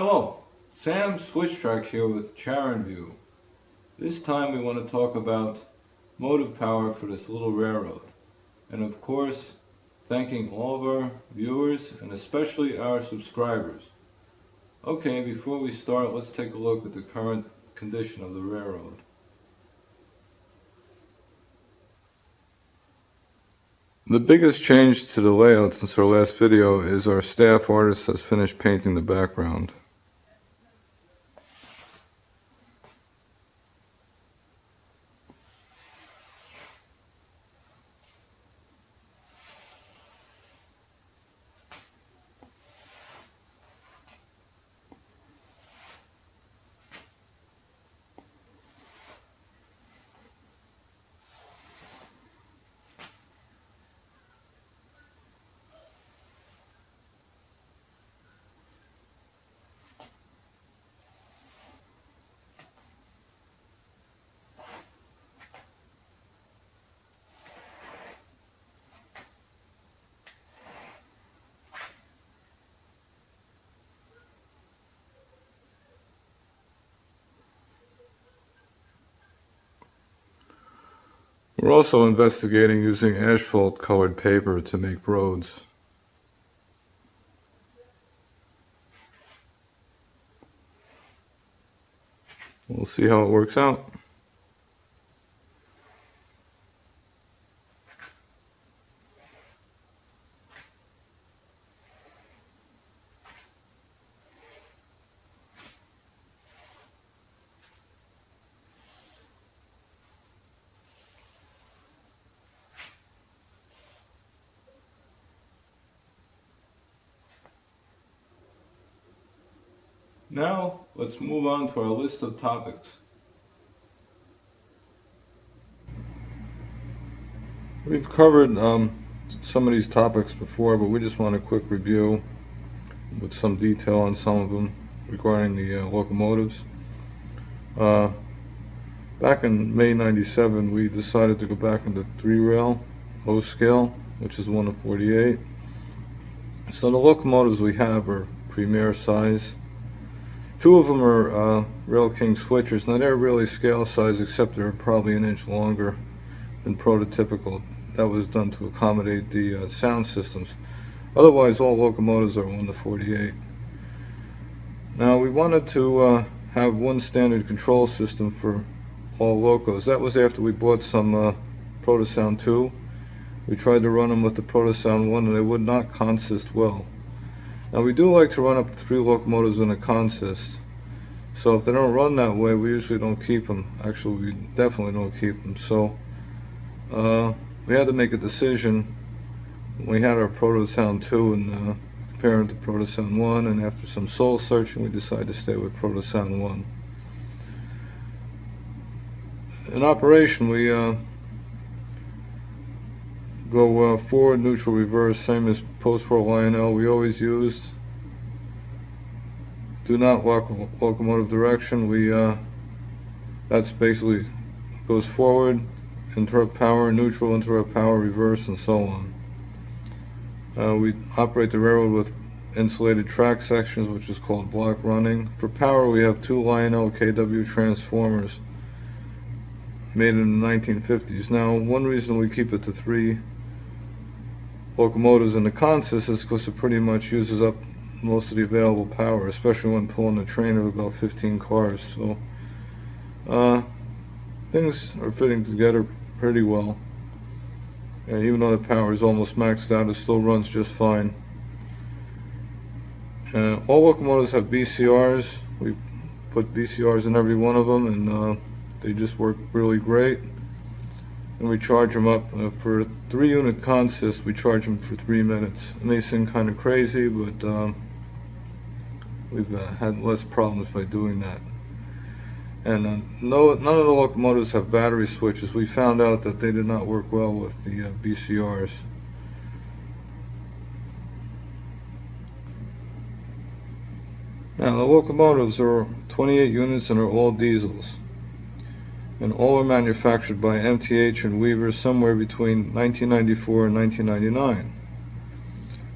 Hello, Sam Switchtrack here with Charon View. This time we want to talk about motive power for this little railroad. And of course, thanking all of our viewers and especially our subscribers. Okay, before we start, let's take a look at the current condition of the railroad. The biggest change to the layout since our last video is our staff artist has finished painting the background. We're also investigating using asphalt colored paper to make roads. We'll see how it works out. Now, let's move on to our list of topics. We've covered some of these topics before, but we just want a quick review with some detail on some of them regarding the locomotives. Back in May '97, we decided to go back into 3-rail, low scale, which is 1/48. So the locomotives we have are premier size. 2 of them are Rail King switchers. Now they're really scale size, except they're probably an inch longer than prototypical. That was done to accommodate the sound systems. Otherwise, all locomotives are 1/48. Now we wanted to have one standard control system for all locos. That was after we bought some Protosound 2. We tried to run them with the Protosound 1 and they would not consist well. Now we do like to run up to 3 locomotives in a consist. So if they don't run that way, we usually don't keep them. Actually, we definitely don't keep them. So we had to make a decision when we had our Protosound 2 and compare it to Protosound 1, and after some soul searching we decided to stay with Protosound 1. In operation we go forward, neutral, reverse, same as post-roll Lionel we always used. Do not lock locomotive direction. That's basically goes forward, interrupt power, neutral, interrupt power, reverse, and so on. We operate the railroad with insulated track sections, which is called block running. For power, we have 2 Lionel KW transformers made in the 1950s. Now, one reason we keep it to 3 locomotives in the consist is because it pretty much uses up most of the available power, especially when pulling a train of about 15 cars. So things are fitting together pretty well. Even though the power is almost maxed out, it still runs just fine. All locomotives have BCRs. We put BCRs in every one of them, and they just work really great. And we charge them up for a 3-unit consist. We charge them for 3 minutes. It may seem kind of crazy, but we've had less problems by doing that. And none of the locomotives have battery switches. We found out that they did not work well with the BCRs. Now the locomotives are 28 units and are all diesels. And all are manufactured by MTH and Weaver somewhere between 1994 and 1999.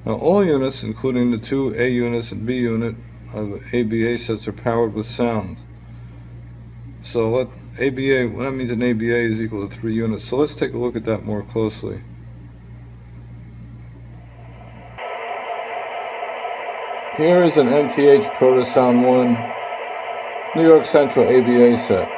Now all units, including the 2 A units and B unit, of ABA sets are powered with sound. So what that means an ABA is equal to 3 units. So let's take a look at that more closely. Here is an MTH Protosound 1 New York Central ABA set.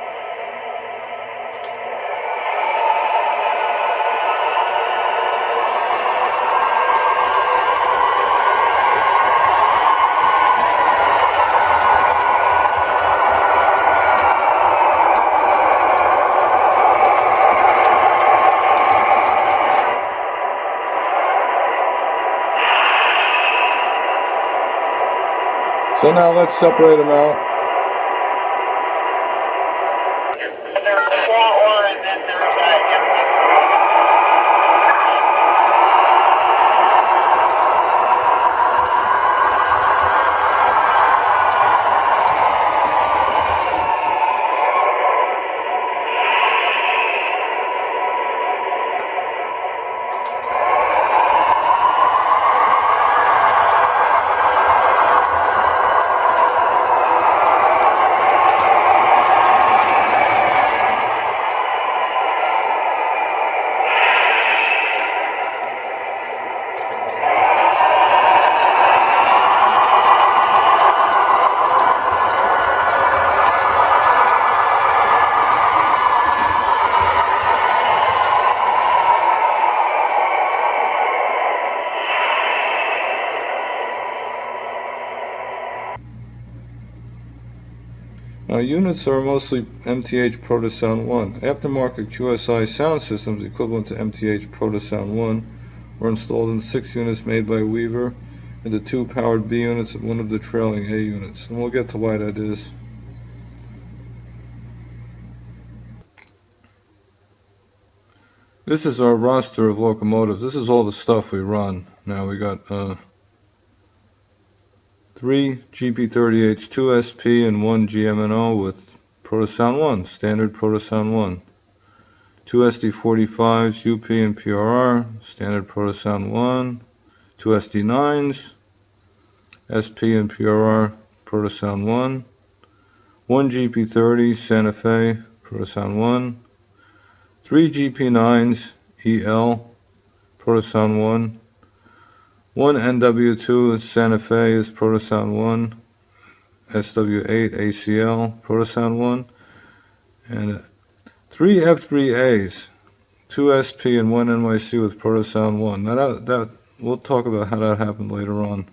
So now let's separate them out. Now units are mostly MTH Protosound 1. Aftermarket QSI sound systems equivalent to MTH Protosound 1 were installed in 6 units made by Weaver and the 2 powered B units and 1 of the trailing A units. And we'll get to why that is. This is our roster of locomotives. This is all the stuff we run. Now we got 3 GP38s, 2 SP, and 1 GMNO with Protosound 1, standard Protosound 1. 2 SD45s, UP and PRR, standard Protosound 1. 2 SD9s, SP and PRR, Protosound 1. 1 GP30, Santa Fe, Protosound 1. 3 GP9s, EL, Protosound 1. 1 NW2 Santa Fe is Protosound 1, SW8 ACL Protosound 1, and 3 F3As, 2 SP and 1 NYC with Protosound 1. Now that we'll talk about how that happened later on.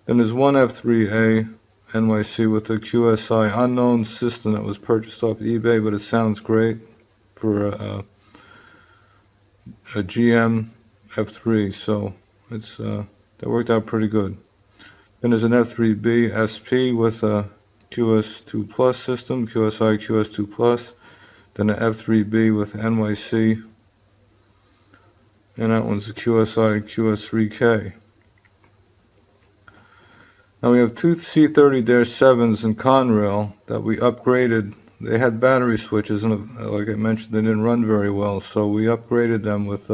Then there's 1 F3A NYC with a QSI unknown system that was purchased off eBay, but it sounds great for a GM F3, so it's that worked out pretty good. Then there's an F3B SP with a QS2 Plus system, QSI QS2 Plus. Then an F3B with NYC, and that one's a QSI QS3K. Now we have 2 C30-7s in Conrail that we upgraded. They had battery switches, and like I mentioned, they didn't run very well, so we upgraded them with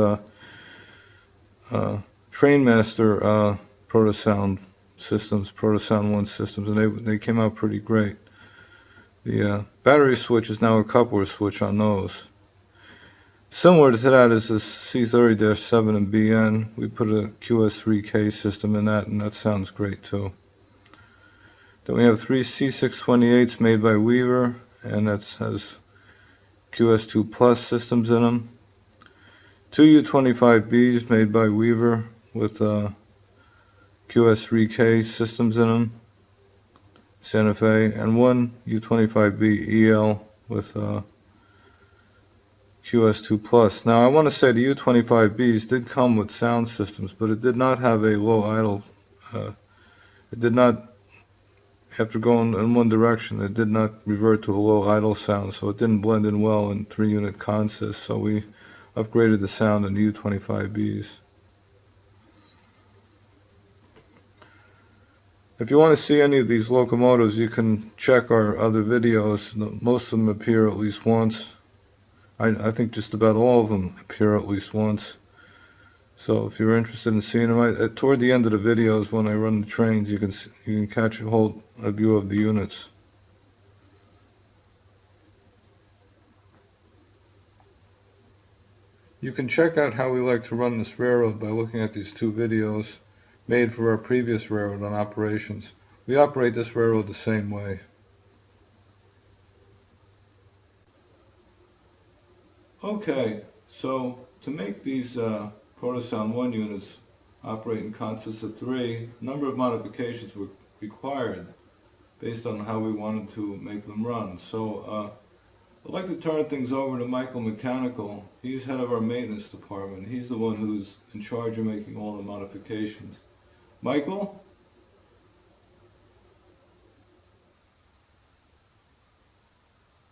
Trainmaster Protosound systems, Protosound 1 systems, and they came out pretty great. The battery switch is now a coupler switch on those. Similar to that is this C30-7 and BN. We put a QS3K system in that, and that sounds great too. Then we have 3 C628s made by Weaver, and that has QS2 Plus systems in them. 2 U25Bs made by Weaver with QS3K systems in them, Santa Fe, and 1 U25B EL with QS2 Plus. Now I want to say the U25Bs did come with sound systems, but it did not have a low idle. It did not, after going in one direction, it did not revert to a low idle sound, so it didn't blend in well in 3-unit consists. So we upgraded the sound in the U25Bs. If you want to see any of these locomotives, you can check our other videos. Most of them appear at least once. I think just about all of them appear at least once. So if you're interested in seeing them, toward the end of the videos when I run the trains, you can catch a view of the units. You can check out how we like to run this railroad by looking at these two videos made for our previous railroad on operations. We operate this railroad the same way. Okay, so to make these Protosound 1 units operate in consist of 3, a number of modifications were required based on how we wanted to make them run. So I'd like to turn things over to Michael Mechanical. He's head of our maintenance department. He's the one who's in charge of making all the modifications. Michael?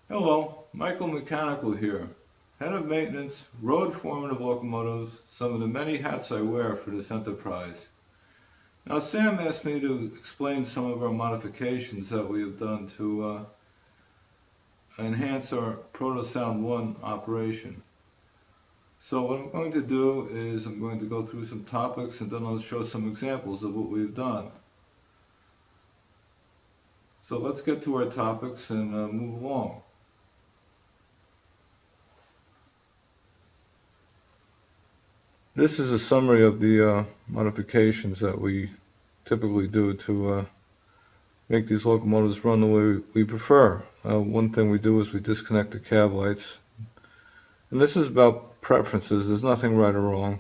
Hello, Michael Mechanical here. Head of maintenance, road foreman of locomotives, some of the many hats I wear for this enterprise. Now Sam asked me to explain some of our modifications that we have done to enhance our Protosound 1 operation. So what I'm going to do is I'm going to go through some topics and then I'll show some examples of what we've done. So let's get to our topics and move along. This is a summary of the modifications that we typically do to make these locomotives run the way we prefer. One thing we do is we disconnect the cab lights. And this is about preferences. There's nothing right or wrong.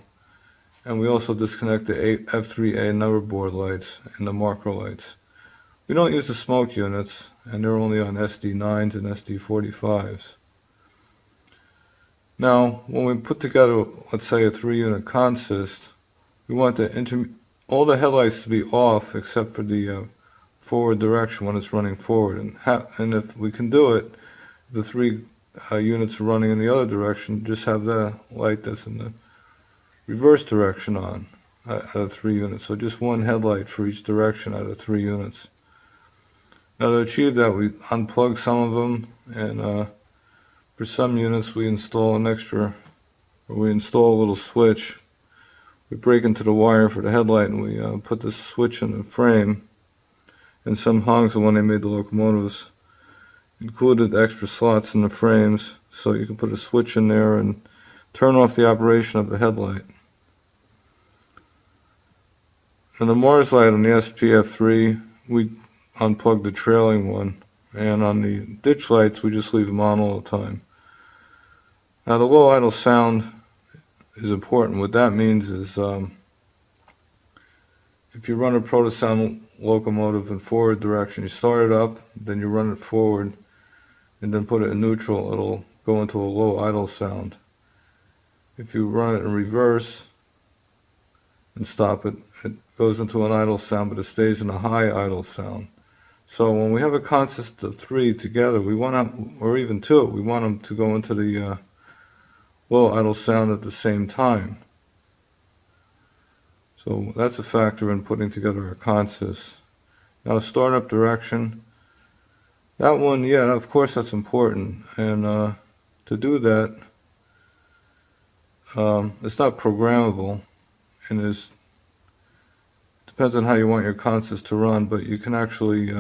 And we also disconnect the F3A number board lights and the marker lights. We don't use the smoke units, and they're only on SD9s and SD45s. Now, when we put together, let's say, a 3-unit consist, we want all the headlights to be off except for the forward direction when it's running forward. And if we can do it, the 3 units running in the other direction, just have the light that's in the reverse direction on out of 3 units. So just one headlight for each direction out of 3 units. Now to achieve that, we unplug some of them, and for some units we install a little switch. We break into the wire for the headlight and we put this switch in the frame. And some hongs, when they made the locomotives, included extra slots in the frames, so you can put a switch in there and turn off the operation of the headlight. And the Mars light on the SPF3, we unplug the trailing one, and on the ditch lights we just leave them on all the time. Now the low idle sound is important. What that means is if you run a Protosound locomotive in forward direction, you start it up, then you run it forward, and then put it in neutral, it'll go into a low idle sound. If you run it in reverse and stop it, it goes into an idle sound, but it stays in a high idle sound. So when we have a consist of 3 together, we want them, or even 2, we want them to go into the low idle sound at the same time. So that's a factor in putting together a consist. Now startup direction, that one, yeah, of course that's important. And to do that, it's not programmable, and it depends on how you want your consist to run, but you can actually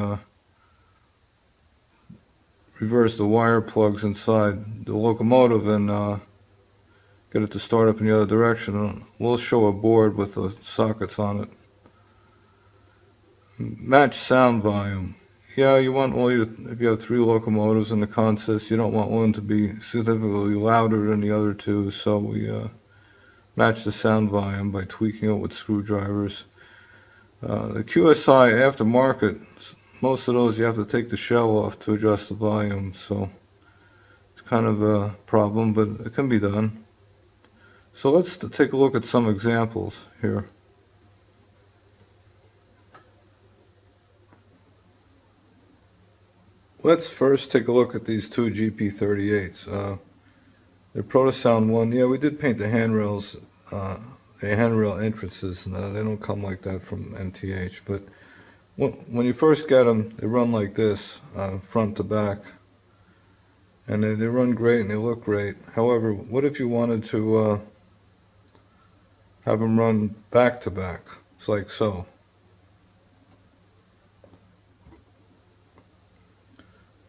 reverse the wire plugs inside the locomotive and get it to start up in the other direction. And we'll show a board with the sockets on it. Match sound volume. Yeah, you want if you have 3 locomotives in the consist, you don't want one to be significantly louder than the other 2, so we match the sound volume by tweaking it with screwdrivers. The QSI aftermarket, most of those you have to take the shell off to adjust the volume, so it's kind of a problem, but it can be done. So let's take a look at some examples here. Let's first take a look at these 2 GP38s. They're Protosound 1. Yeah, we did paint the handrails, the handrail entrances. No, they don't come like that from MTH, but when you first get them, they run like this, front to back. And they run great and they look great. However, what if you wanted to have them run back to back. It's like so.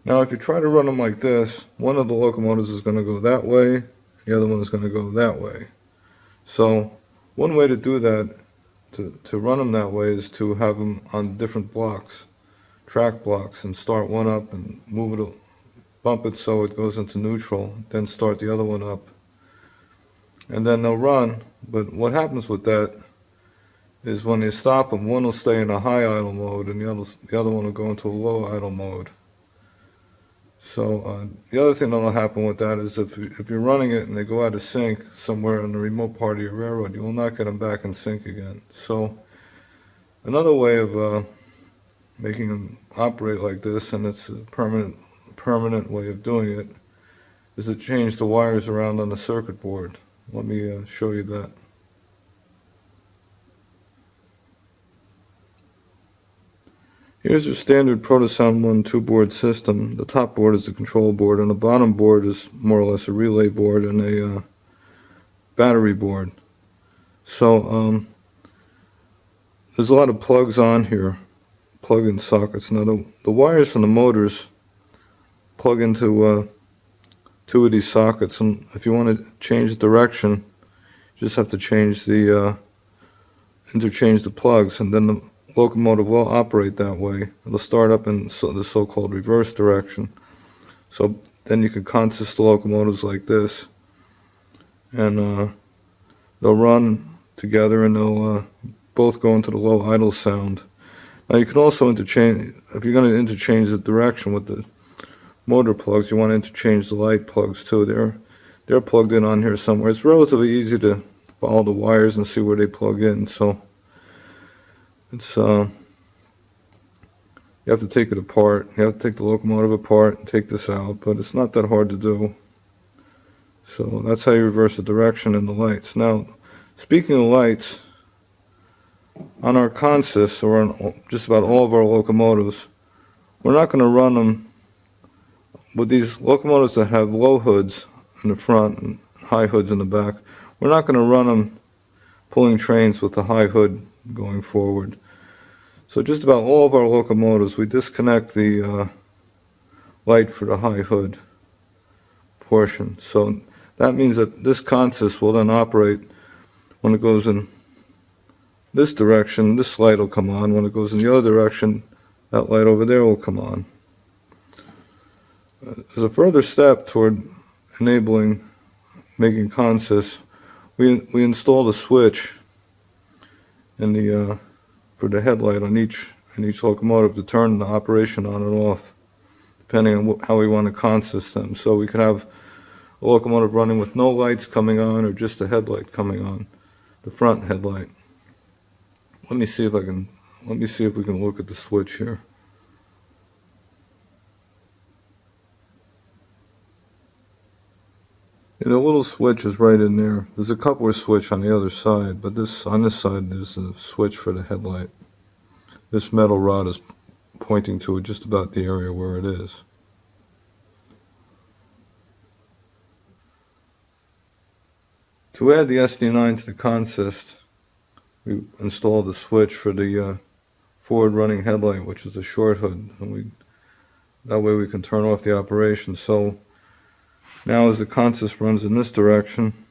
Now if you try to run them like this, one of the locomotives is going to go that way, the other one is going to go that way. So one way to do that, to run them that way, is to have them on different blocks, track blocks, and start one up and move it, bump it so it goes into neutral, then start the other one up. And then they'll run, but what happens with that is when you stop them, one will stay in a high idle mode and the other one will go into a low idle mode. So the other thing that'll happen with that is if you're running it and they go out of sync somewhere in the remote part of your railroad, you will not get them back in sync again. So another way of making them operate like this, and it's a permanent way of doing it, is to change the wires around on the circuit board. Let me show you that. Here's your standard Protosound 1 2-board system. The top board is the control board, and the bottom board is more or less a relay board and a battery board. So there's a lot of plugs on here, plug-in sockets. Now the wires from the motors plug into two of these sockets, and if you want to change direction, you just have to change the interchange the plugs, and then the locomotive will operate that way. It'll start up in the so-called reverse direction. So then you can consist the locomotives like this, and they'll run together, and they'll both go into the low idle sound. Now you can also interchange, if you're going to interchange the direction with the motor plugs, you want to interchange the light plugs too. They're plugged in on here somewhere. It's relatively easy to follow the wires and see where they plug in. So it's you have to take it apart. You have to take the locomotive apart and take this out, but it's not that hard to do. So that's how you reverse the direction in the lights. Now, speaking of lights, on our consists, or on just about all of our locomotives, we're not going to run them with these locomotives that have low hoods in the front and high hoods in the back. We're not going to run them pulling trains with the high hood going forward. So just about all of our locomotives, we disconnect the light for the high hood portion. So that means that this consist will then operate when it goes in this direction. This light will come on. When it goes in the other direction, that light over there will come on. As a further step toward enabling making consists, we installed a switch in the for the headlight on each locomotive to turn the operation on and off, depending on how we want to consist them. So we could have a locomotive running with no lights coming on, or just the headlight coming on, the front headlight. Let me see if we can look at the switch here. And the little switch is right in there. There's a coupler switch on the other side, but on this side is the switch for the headlight. This metal rod is pointing to just about the area where it is. To add the SD9 to the consist, we installed the switch for the forward running headlight, which is the short hood, and that way we can turn off the operation. So now as the consist runs in this direction,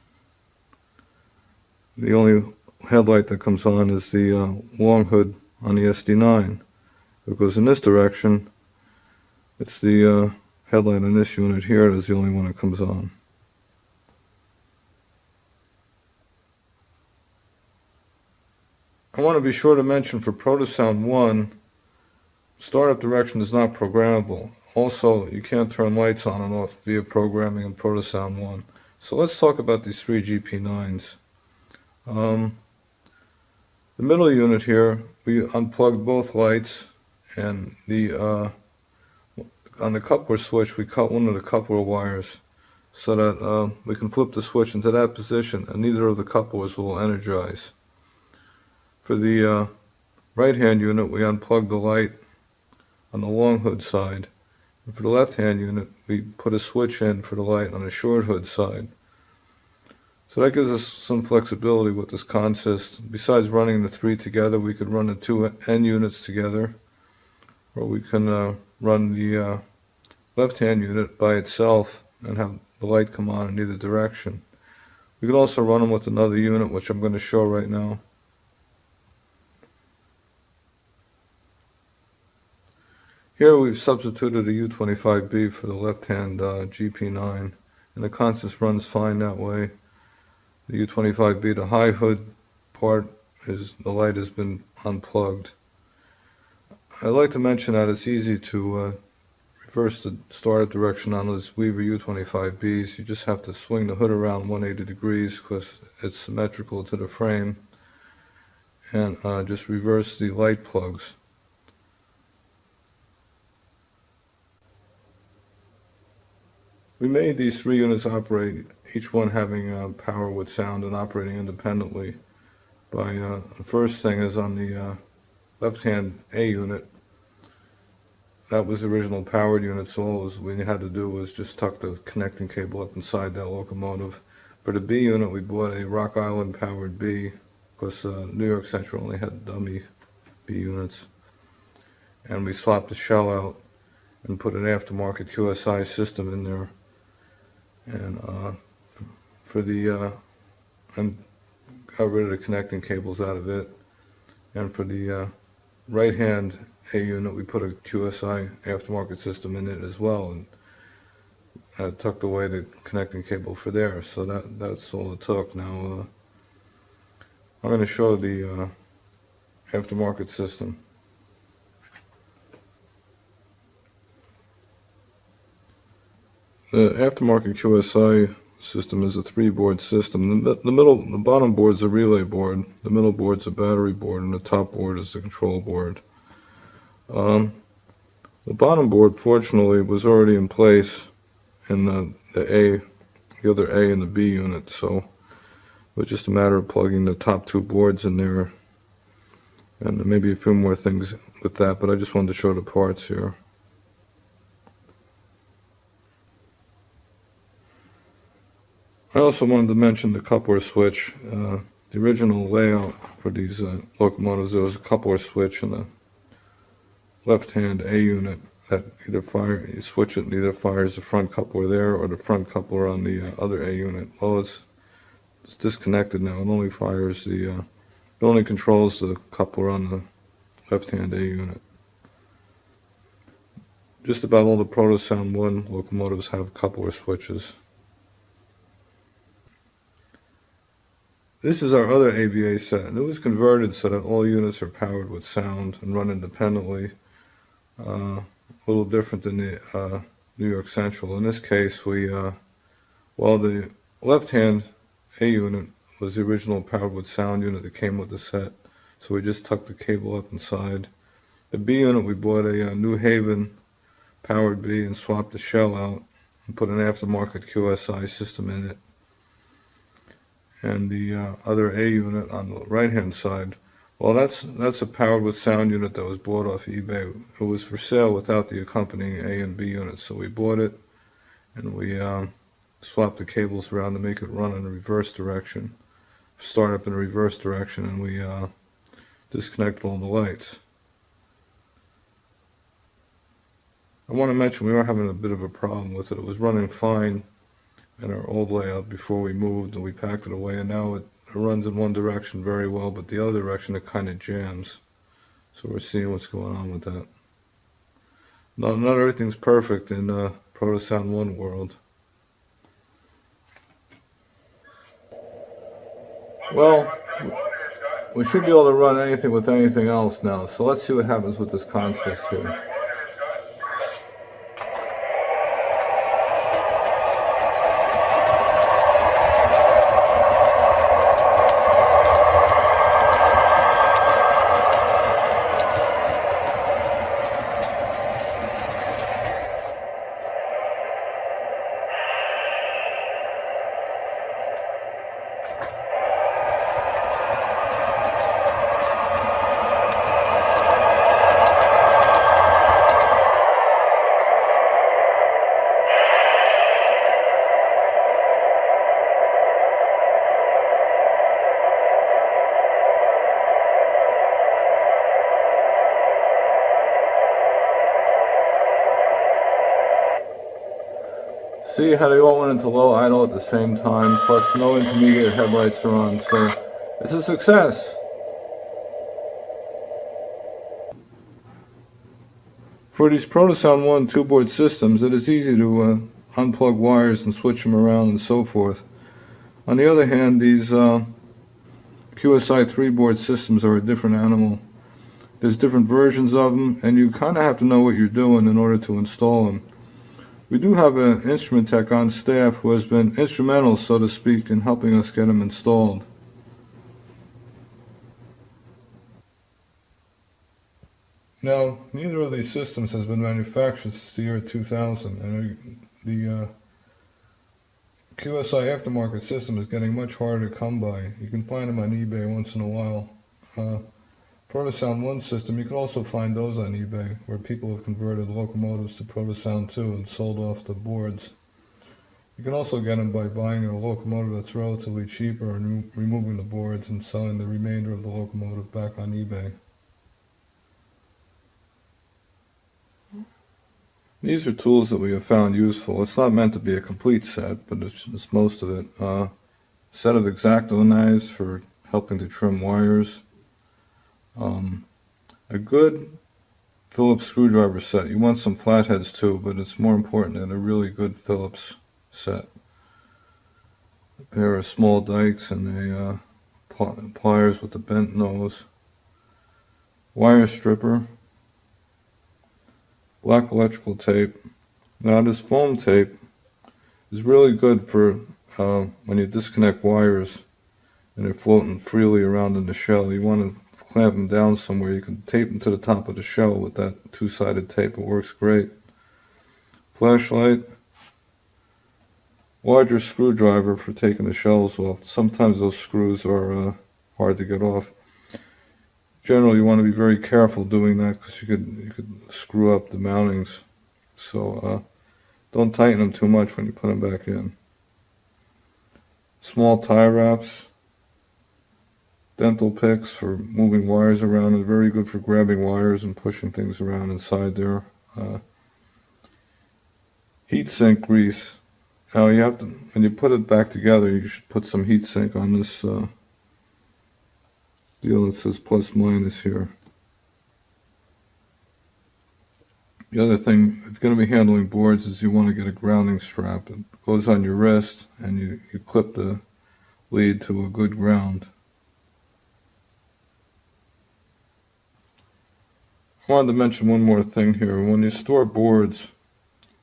the only headlight that comes on is the long hood on the SD9. If it goes in this direction, it's the headlight on this unit here that's the only one that comes on. I want to be sure to mention for Protosound 1, startup direction is not programmable. Also, you can't turn lights on and off via programming in Protosound 1. So let's talk about these three GP9s. The middle unit here, we unplugged both lights, and on the coupler switch, we cut one of the coupler wires so that we can flip the switch into that position, and neither of the couplers will energize. For the right-hand unit, we unplugged the light on the long hood side. And for the left-hand unit, we put a switch in for the light on the short hood side. So that gives us some flexibility with this consist. Besides running the three together, we could run the two end units together, or we can run the left-hand unit by itself and have the light come on in either direction. We could also run them with another unit, which I'm going to show right now. Here we've substituted a U.5B for the left-hand GP9, and the consist runs fine that way. The U.5B, the high hood part, the light has been unplugged. I'd like to mention that it's easy to reverse the startup direction on those Weaver U.5Bs. You just have to swing the hood around 180 degrees because it's symmetrical to the frame, and just reverse the light plugs. We made these three units operate, each one having power with sound and operating independently. The first thing is on the left-hand A unit. That was the original powered unit, so all we had to do was just tuck the connecting cable up inside that locomotive. For the B unit, we bought a Rock Island powered B, because New York Central only had dummy B units. And we swapped the shell out and put an aftermarket QSI system in there. And and got rid of the connecting cables out of it. And for the right-hand A unit, we put a QSI aftermarket system in it as well, and tucked away the connecting cable for there. So that's all it took. Now I'm going to show the aftermarket system. The aftermarket QSI system is a 3-board system. The bottom board is a relay board, the middle board is a battery board, and the top board is the control board. The bottom board, fortunately, was already in place in the other A and the B unit, so it was just a matter of plugging the top two boards in there, and maybe a few more things with that, but I just wanted to show the parts here. I also wanted to mention the coupler switch. The original layout for these locomotives, there was a coupler switch in the left-hand A unit that you switch it and either fires the front coupler there or the front coupler on the other A unit. Well, it's disconnected now. It only fires it only controls the coupler on the left-hand A unit. Just about all the Protosound 1 locomotives have coupler switches. This is our other ABA set, and it was converted so that all units are powered with sound and run independently. A little different than the New York Central. In this case, the left-hand A unit was the original powered with sound unit that came with the set, so we just tucked the cable up inside. The B unit, we bought a New Haven powered B and swapped the shell out and put an aftermarket QSI system in it. And the other A unit on the right-hand side, well, that's a powered with sound unit that was bought off eBay. It was for sale without the accompanying A and B units, so we bought it and we swapped the cables around to make it run in the reverse direction, start up in the reverse direction, and we disconnected all the lights. I want to mention we were having a bit of a problem with it. It was running fine in our old layout before we moved and we packed it away, and now it runs in one direction very well, but the other direction it kind of jams. So we're seeing what's going on with that. Not everything's perfect in Protosound 1 world. Well, we should be able to run anything with anything else now, so let's see what happens with this consist here. See how they all went into low idle at the same time, plus no intermediate headlights are on, so it's a success. For these Protosound 1 two-board systems, it is easy to unplug wires and switch them around and so forth. On the other hand, these QSI 3-board systems are a different animal. There's different versions of them, and you kind of have to know what you're doing in order to install them. We do have an instrument tech on staff who has been instrumental, so to speak, in helping us get them installed. Now, neither of these systems has been manufactured since the year 2000, and the QSI aftermarket system is getting much harder to come by. You can find them on eBay once in a while. Protosound 1 system, you can also find those on eBay, where people have converted locomotives to Protosound 2 and sold off the boards. You can also get them by buying a locomotive that's relatively cheaper and removing the boards and selling the remainder of the locomotive back on eBay. These are tools that we have found useful. It's not meant to be a complete set, but it's most of it. A set of X-Acto knives for helping to trim wires. A good Phillips screwdriver set. You want some flatheads too, but it's more important than a really good Phillips set. A pair of small dikes and a pliers with a bent nose. Wire stripper. Black electrical tape. Now this foam tape is really good for when you disconnect wires and they're floating freely around in the shell. You want to clamp them down somewhere. You can tape them to the top of the shell with that two-sided tape. It works great. Flashlight. Larger screwdriver for taking the shells off. Sometimes those screws are hard to get off. Generally, you want to be very careful doing that because you could screw up the mountings. So don't tighten them too much when you put them back in. Small tie wraps. Dental picks for moving wires around. They're very good for grabbing wires and pushing things around inside there. Heat sink grease. Now you have to, when you put it back together, you should put some heat sink on this deal that says plus minus here. The other thing, if you're going to be handling boards, is you want to get a grounding strap. It goes on your wrist, and you clip the lead to a good ground. I wanted to mention one more thing here. When you store boards,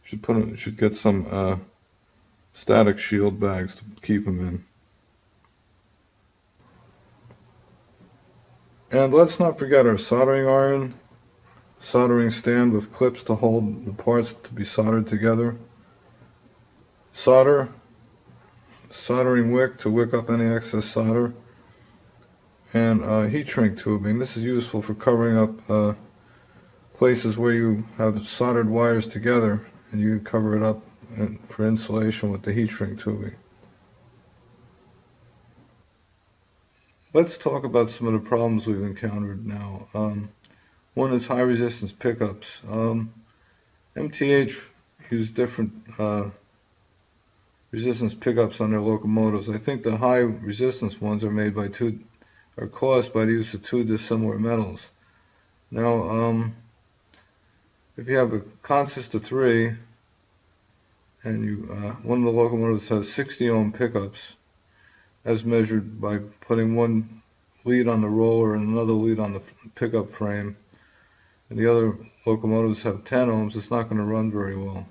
you should get some static shield bags to keep them in. And let's not forget our soldering iron, soldering stand with clips to hold the parts to be soldered together. Soldering wick to wick up any excess solder. And heat shrink tubing. This is useful for covering up places where you have soldered wires together, and you can cover it up for insulation with the heat shrink tubing. Let's talk about some of the problems we've encountered now. One is high resistance pickups. MTH used different resistance pickups on their locomotives. I think the high resistance ones are caused by the use of two dissimilar metals. Now, if you have a consist of 3, and one of the locomotives has 60 ohm pickups, as measured by putting one lead on the roller and another lead on the pickup frame, and the other locomotives have 10 ohms, it's not going to run very well.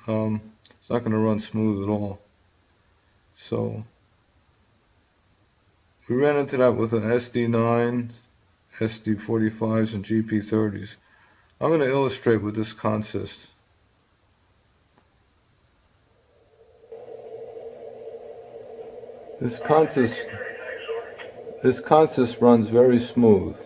It's not going to run smooth at all. So we ran into that with an SD9, SD45s, and GP30s. I'm going to illustrate with this consist. This consist runs very smooth.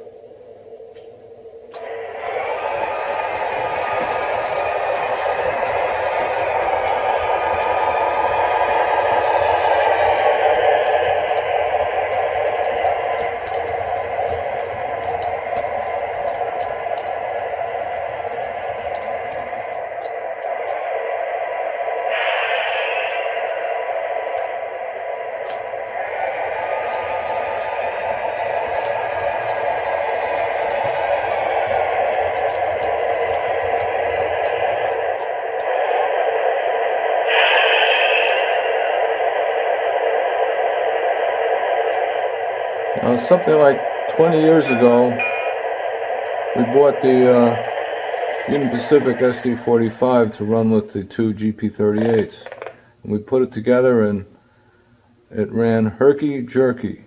Something like 20 years ago, we bought the Union Pacific SD45 to run with the two GP38s. And we put it together and it ran herky-jerky.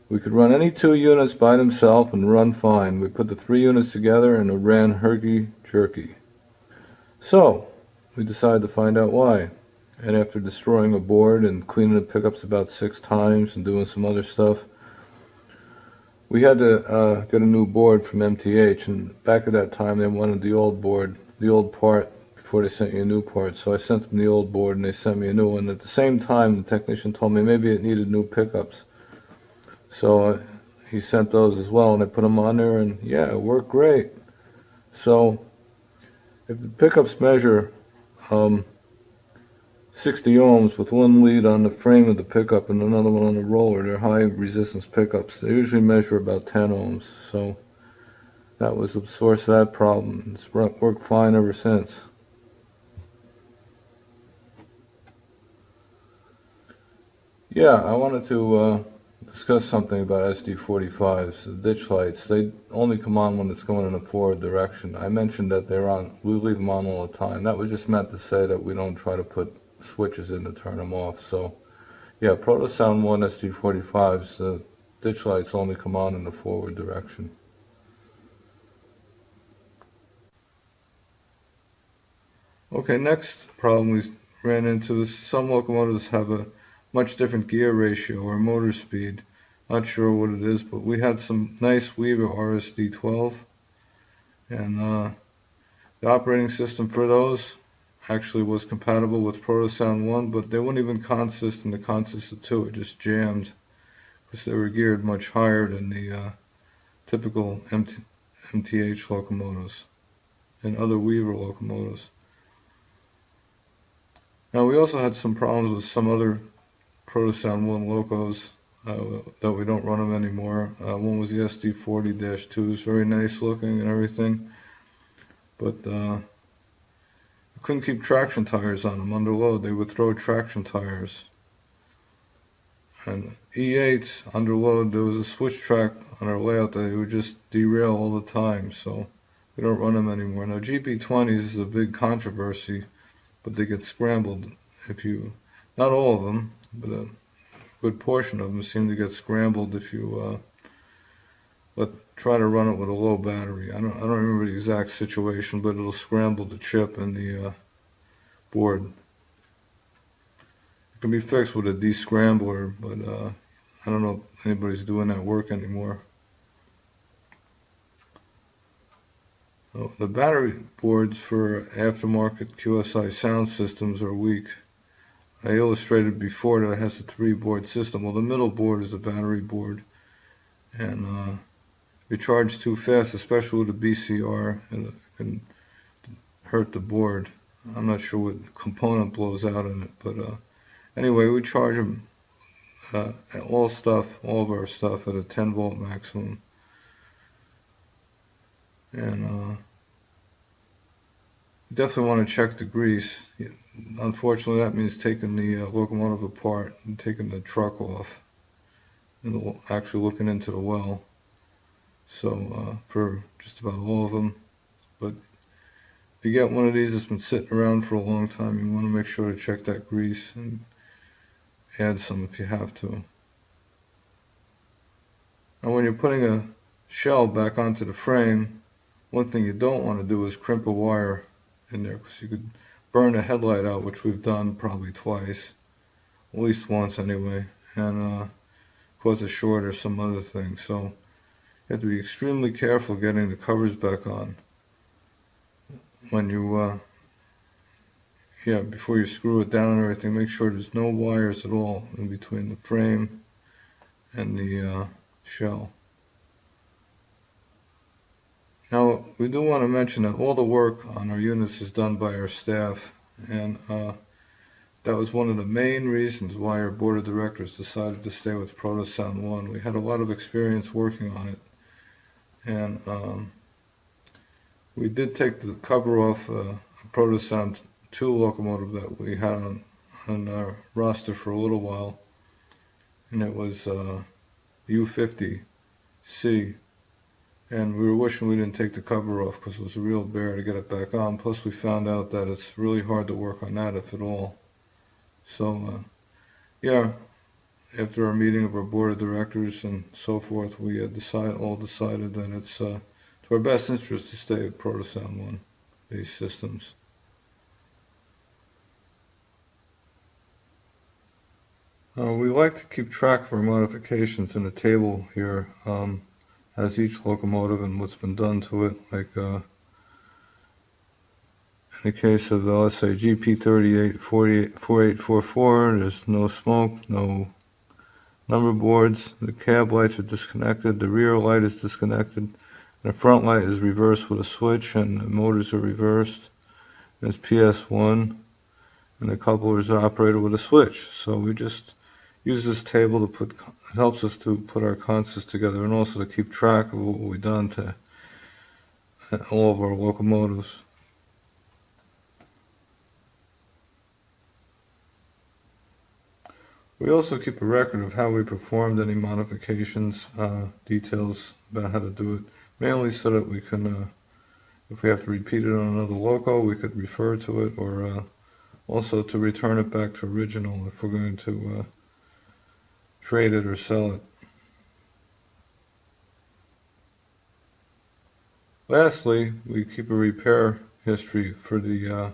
We could run any two units by themselves and run fine. We put the three units together and it ran herky-jerky. So, we decided to find out why. And after destroying a board and cleaning the pickups about 6 times and doing some other stuff, we had to get a new board from MTH, and back at that time they wanted the old board, the old part, before they sent you a new part. So I sent them the old board and they sent me a new one. At the same time, the technician told me maybe it needed new pickups. So he sent those as well, and I put them on there, and yeah, it worked great. So if the pickups measure 60 ohms with one lead on the frame of the pickup and another one on the roller, they're high resistance pickups. They usually measure about 10 ohms. So that was the source of that problem. It's worked fine ever since. Yeah, I wanted to discuss something about SD45s, the ditch lights. They only come on when it's going in a forward direction. I mentioned that they're on, we leave them on all the time. That was just meant to say that we don't try to put switches in to turn them off. So yeah, Protosound 1 SD45s, the ditch lights only come on in the forward direction. Okay, next problem we ran into is some locomotives have a much different gear ratio or motor speed. Not sure what it is, but we had some nice Weaver RSD12, and the operating system for those actually was compatible with Protosound 1, but they wouldn't even consist in the consist of 2. It just jammed because they were geared much higher than the typical MTH locomotives and other Weaver locomotives. Now we also had some problems with some other Protosound 1 locos that we don't run them anymore. One was the SD40-2s, very nice looking and everything, but we couldn't keep traction tires on them under load. They would throw traction tires. And E8s under load, there was a switch track on our layout that they would just derail all the time, so we don't run them anymore. Now GP20s is a big controversy, but they get scrambled if you, not all of them, but a good portion of them seem to get scrambled if you try to run it with a low battery. I don't remember the exact situation, but it'll scramble the chip and the board. It can be fixed with a descrambler, but I don't know if anybody's doing that work anymore. So the battery boards for aftermarket QSI sound systems are weak. I illustrated before that it has a 3-board system. Well, the middle board is a battery board, and if you charge too fast, especially with a BCR, it can hurt the board. I'm not sure what component blows out in it, but anyway, we charge them all of our stuff at a 10-volt maximum, and you definitely want to check the grease. Unfortunately, that means taking the locomotive apart and taking the truck off and actually looking into the well. So for just about all of them, but if you get one of these that's been sitting around for a long time, you want to make sure to check that grease and add some if you have to. Now when you're putting a shell back onto the frame, one thing you don't want to do is crimp a wire in there, because you could burn a headlight out, which we've done probably twice, at least once anyway, and cause a short or some other thing. So you have to be extremely careful getting the covers back on when you before you screw it down and everything. Make sure there's no wires at all in between the frame and the shell. Now, we do want to mention that all the work on our units is done by our staff, and that was one of the main reasons why our board of directors decided to stay with Protosound 1. We had a lot of experience working on it, and we did take the cover off a Protosound 2 locomotive that we had on our roster for a little while, and it was U.5C, and we were wishing we didn't take the cover off because it was a real bear to get it back on. Plus we found out that it's really hard to work on that, if at all. So yeah, after our meeting of our board of directors and so forth, we decided that it's to our best interest to stay with Protosound 1 based systems. We like to keep track of our modifications in a table here, as each locomotive and what's been done to it. Like in the case of, let's say, GP38 4844, there's no smoke, no number boards, the cab lights are disconnected, the rear light is disconnected, and the front light is reversed with a switch, and the motors are reversed. It's PS1, and the couplers are operated with a switch. So we just use this table to it helps us to put our concepts together, and also to keep track of what we've done to all of our locomotives. We also keep a record of how we performed any modifications, details about how to do it, mainly so that we can, if we have to repeat it on another loco, we could refer to it, or also to return it back to original if we're going to trade it or sell it. Lastly, we keep a repair history for the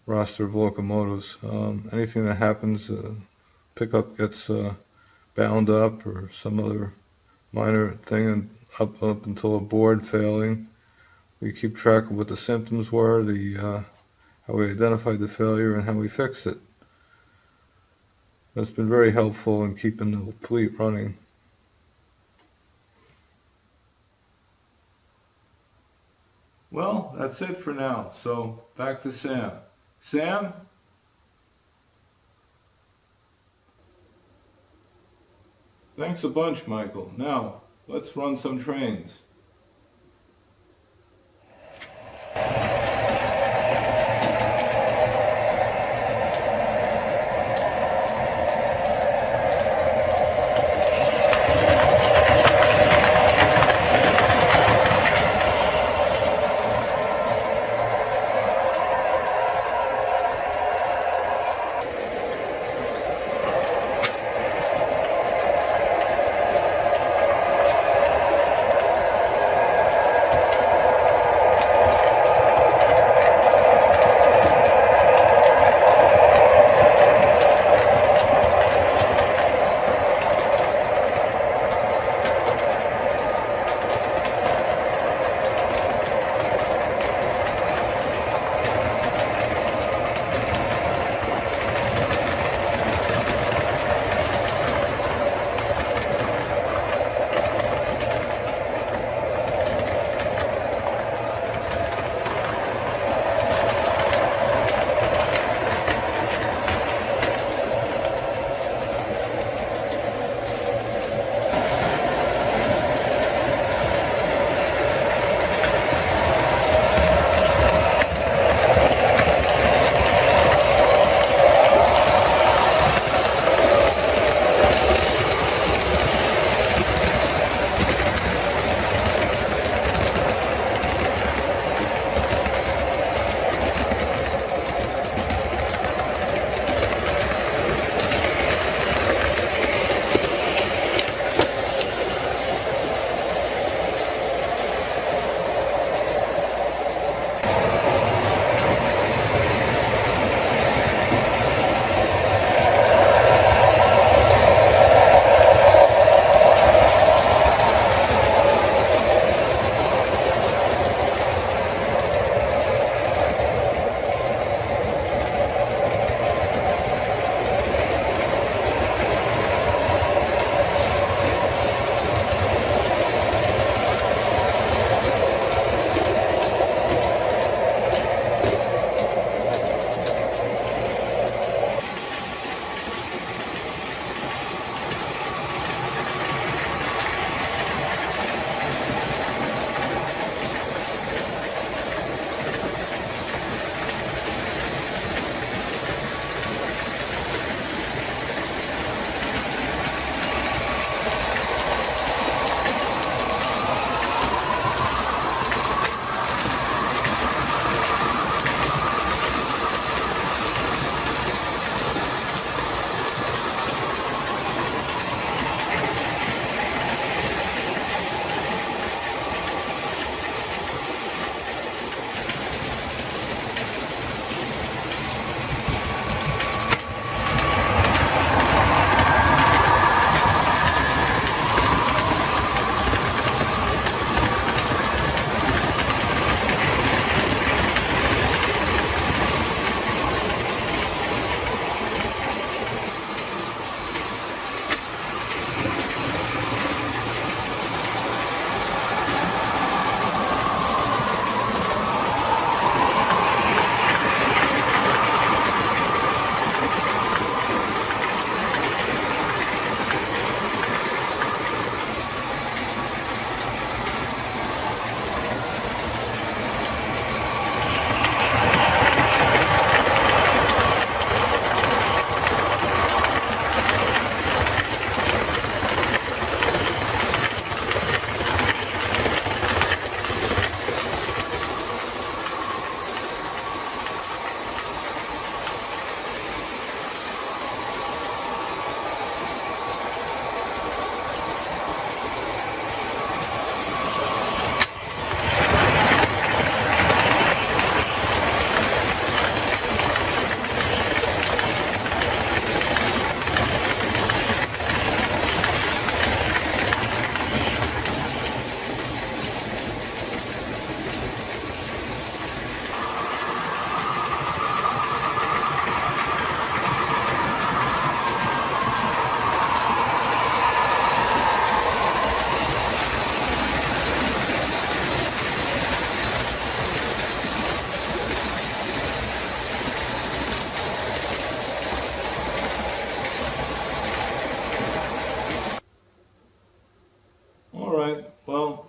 roster of locomotives. Anything that happens, pickup gets bound up or some other minor thing, and up until a board failing, we keep track of what the symptoms were, how we identified the failure, and how we fixed it. That's been very helpful in keeping the fleet running. Well, that's it for now. So back to Sam. Sam? Thanks a bunch, Michael. Now, let's run some trains.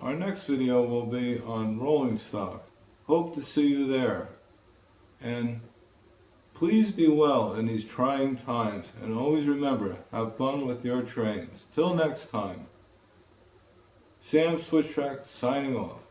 Our next video will be on rolling stock. Hope to see you there. And please be well in these trying times, and always remember, have fun with your trains. Till next time, Sam Switchtrack signing off.